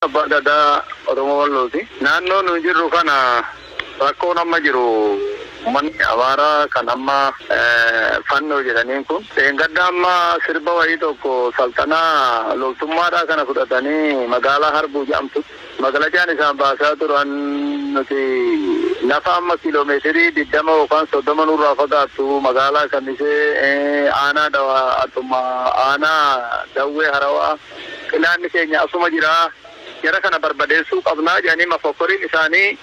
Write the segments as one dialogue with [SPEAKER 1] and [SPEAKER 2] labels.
[SPEAKER 1] Badada Oromoo Wallooti. Naannoo nu jirru kana rakkoon amma jiru uummanni Amaaraa kan amma fannoo jedhaniin kun gadda amma sirba wayii tokko saltanaa loltummaadhaa kana fudhatanii magaalaa Harbuu jedhamtu magaalaa isaan baasaa turan nuti lafa amma kiiloomeetirii 20 yookaan 30 nurraa fagaattu magaalaa Kamisee aanaa aanaa Dawwee Harawaa qilaanni keenya asuma jira. Jara kana barbadeessuu qabnaa jedhanii mafokkoriin isaanii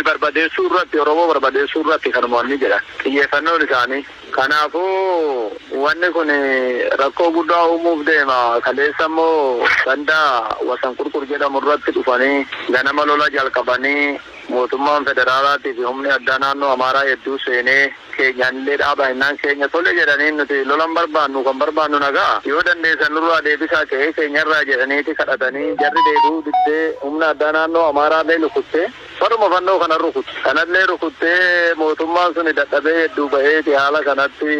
[SPEAKER 1] barbadeessuu irratti Oromoo barbadeessuu irratti kan mo'anni jedha. Xiyyeeffannoon isaanii. Kanaafuu wanni kun rakkoo guddaa uumuuf deema. Kaleessa immoo gandaa wasan qurqur jedhamu irratti dhufanii ganama lola jalqabanii mootummaan federaalaatii fi humni addaa naannoo Amaaraa hedduu seenee keenyaallee dhaabaa keenya tole jedhanii nuti lolan barbaannu kan barbaannu nagaa yoo dandeessan nurraa deebisaa ka'ee keenyarraa jedhaniiti kadhatanii jarri deebi'uu diddee humna addaa naannoo Amaaraallee rukuttee faruma fannoo kana kanallee rukuttee mootummaan suni dadhabee hedduu ba'eeti haala kanatti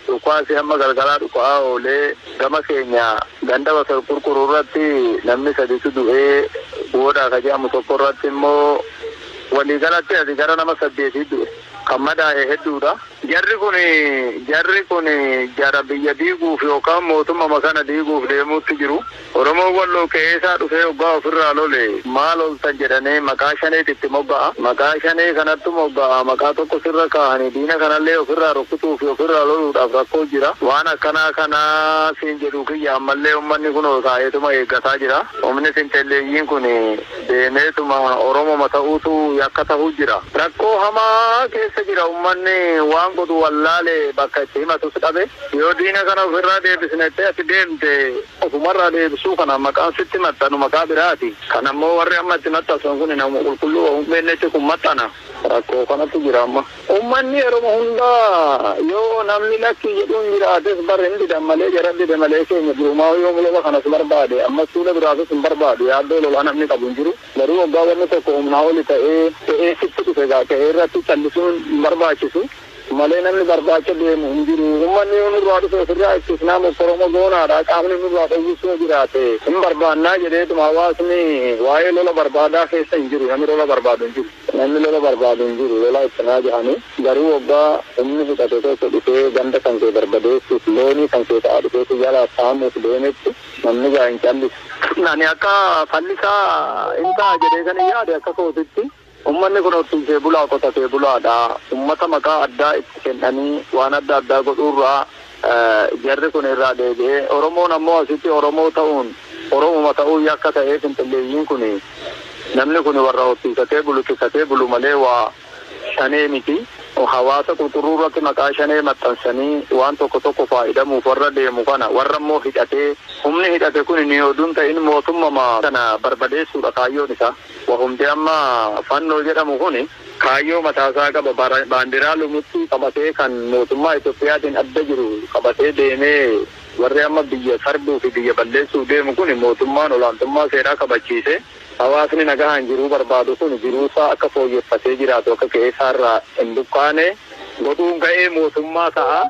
[SPEAKER 1] dhukaasi hamma galgalaa dhukaa oolee gama keenya ganda wasa qurquruu irratti namni sadiitu du'ee booda ka jedhamu tokko irratti immoo waliigalatti ati gara nama 8 du'e kan madaa'e hedduudha. Jarri kun jara biyya diiguuf yookaan mootummaa kana diiguuf deemuutti jiru. Oromoo Walloo keessaa dhufee waggaa ofirraa lole maal oltan jedhanii maqaa shaneetitti mogga'a. Maqaa shanee kanatti mogga'a. Maqaa tokko sirra kaa'anii diina kanallee ofirraa rukkutuuf ofirraa loluudhaaf rakkoo jira. Waan akkanaa kanaa siin jedhu kiyya ammallee uummanni kun taa'eetuma eeggataa jira. Humni fintelleeyyiin kun deemeetuma Oromoo ta'uutu yakka ta'uu jira. Rakkoo hamaa keessa jira uummanni waan godhu wallaalee bakka itti himatus dhabe. Yoo diina kana ofirraa deebisnettee ati deemte ofumarraa deebisuu kana maqaan sitti maxxanu maqaa biraati. Kan ammoo warri amma itti maxxansan kun nama qulqulluu uummannetti kun maxxana. Rakkoo kanatti jira amma. Uummanni Oromoo hundaa yoo namni lakki jedhuun jiraates barre hin didan malee jara dide malee keenya durumaa yoo lola kanas barbaade amma suula biraatis hin barbaadu yaaddoo lola namni qabu hin jiru. Garuu waggaa wanni tokko humnaa oli ta'ee sitti dhufe ta'ee irratti callisuun hin barbaachisu. Malee namni barbaacha deemu hin jiru. Uummanni yoo nurraa dhufe ofirraa ittis nama Oromoo goonaadha. Qaamni nurraa dhowwisuu jiraate hin barbaannaa jedheetuma hawaasni waa'ee lola barbaadaa keessa hin jiru. Namni lola barbaadu hin jiru. Namni lola barbaadu hin jiru. Lola ittinaa jedhanii garuu waggaa humni hidhate tokko dhufee ganda kan kee barbadeessuuf loonii kan kee ta'aa dhufeetu jala saamuuf deemetti namni gaa hin callisu. Nani akka fallisaa hin ta'a jedhee kan hin yaade akka kootitti. Uummanni kun horsiisee bulaa qotatee bulaadha. Uummata maqaa addaa itti kennanii waan adda addaa godhuurraa jarri kun irraa deebi'ee Oromoon ammoo asitti Oromoo ta'uun Oromuma ta'uu yakka ta'ee fintelleeyyiin kun namni kun warra horsiisatee bulu malee waa shanee miti. Hawaasa qulqulluu irratti maqaa shanee maxxansanii waan tokko faayidamuuf warra deemu kana warra immoo hidhatee humni hidhate kun ni oduun ta'in mootummaa kana barbadeessuudha kaayyoon isaa. Wahumti amma fannoo jedhamu kun kaayyoo mataasaa qaba baandiraa lumutti qabatee kan mootummaa Itoophiyaatiin adda jiru qabatee deemee warri amma biyya sarbuu fi biyya balleessuu deemu kun mootummaan olaantummaa seeraa kabachiise. Hawaasni nagaan jiruu barbaadu kun jiruusaa akka fooyyeffatee jiraatu akka keessarraa hin buqqaane godhuun ga'ee mootummaa ta'a.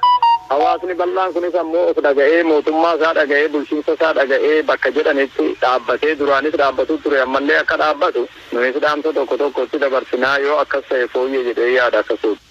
[SPEAKER 1] Hawaasni bal'aan kunis ammoo of dhaga'ee mootummaa isaa dhaga'ee bulchiinsa isaa dhaga'ee bakka jedhanitti dhaabbatee duraanis dhaabbatu ture ammallee akka dhaabbatu nunis dhaamsa tokkotti dabarsinaa yoo akkas ta'e fooyyee jedhee yaada akkasuuti.